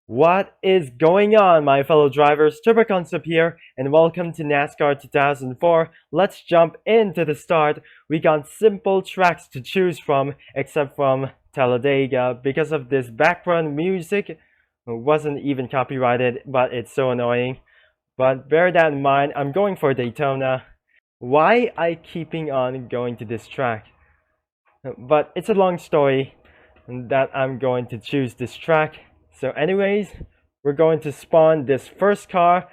What is going on, my fellow drivers? Turbo Concept here, and welcome to NASCAR 2004. Let's jump into the start. We got simple tracks to choose from, except from Talladega, because of this background music. It wasn't even copyrighted, but it's so annoying. But bear that in mind, I'm going for Daytona. Why I keeping on going to this track? But it's a long story that I'm going to choose this track. So anyways, we're going to spawn this first car.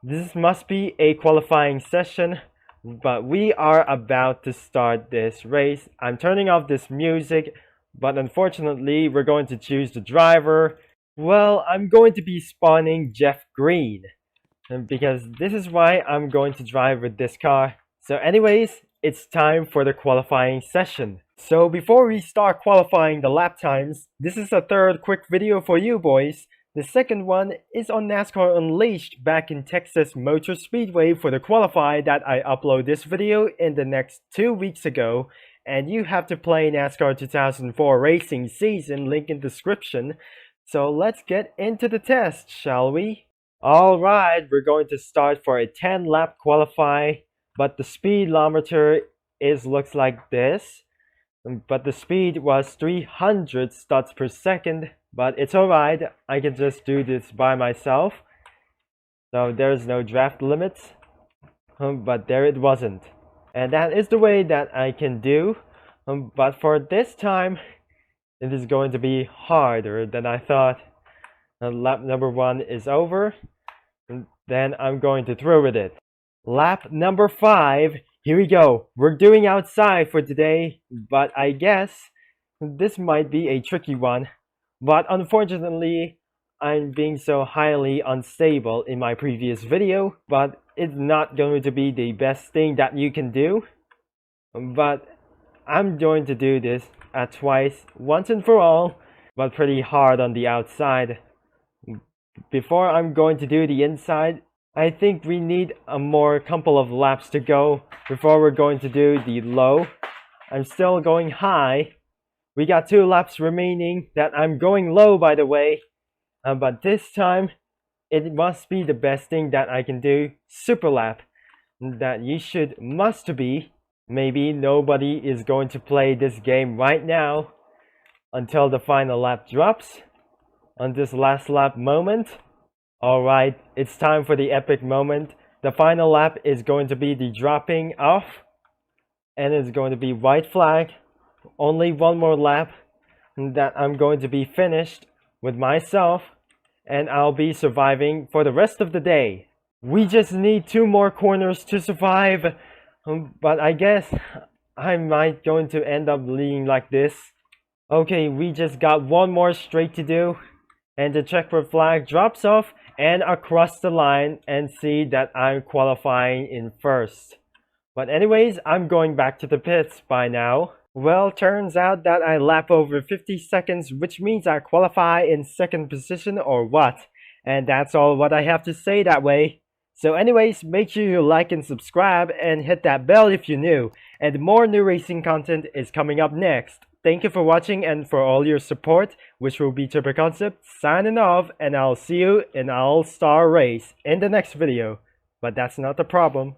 This must be a qualifying session, but we are about to start this race. I'm turning off this music, but unfortunately, we're going to choose the driver. Well, I'm going to be spawning Jeff Green, because this is why I'm going to drive with this car. So anyways, it's time for the qualifying session. So before we start qualifying the lap times, this is a third quick video for you boys. The second one is on NASCAR Unleashed back in Texas Motor Speedway for the qualify that I upload this video in the next 2 weeks ago. And you have to play NASCAR 2004 racing season, link in description. So let's get into the test, shall we? Alright, we're going to start for a 10 lap qualify, but the speedometer looks like this. But the speed was 300 studs per second, but it's alright, I can just do this by myself. So there's no draft limits, but there it wasn't. And that is the way that I can do, but for this time, it is going to be harder than I thought. Lap number 1 is over, and then I'm going to throw with it. Lap number 5. Here we go. We're doing outside for today, but I guess this might be a tricky one. But unfortunately, I'm being so highly unstable in my previous video, but it's not going to be the best thing that you can do. But I'm going to do this at twice, once and for all, but pretty hard on the outside. Before I'm going to do the inside, I think we need a more couple of laps to go before we're going to do the low. I'm still going high. We got 2 laps remaining that I'm going low, by the way. But this time, it must be the best thing that I can do. Super lap. That you must be. Maybe nobody is going to play this game right now until the final lap drops. On this last lap moment. Alright, it's time for the epic moment. The final lap is going to be the dropping off. And it's going to be white flag. Only one more lap that I'm going to be finished with myself. And I'll be surviving for the rest of the day. We just need 2 more corners to survive. But I guess I might going to end up leading like this. Okay, we just got 1 more straight to do. And the checkered flag drops off and across the line, and see that I'm qualifying in first. But anyways, I'm going back to the pits by now. Well, turns out that I lap over 50 seconds, which means I qualify in second position or what. And that's all what I have to say that way. So anyways, make sure you like and subscribe and hit that bell if you're new. And more new racing content is coming up next. Thank you for watching and for all your support, which will be Turbo Concept signing off, and I'll see you in All-Star Race in the next video. But that's not the problem.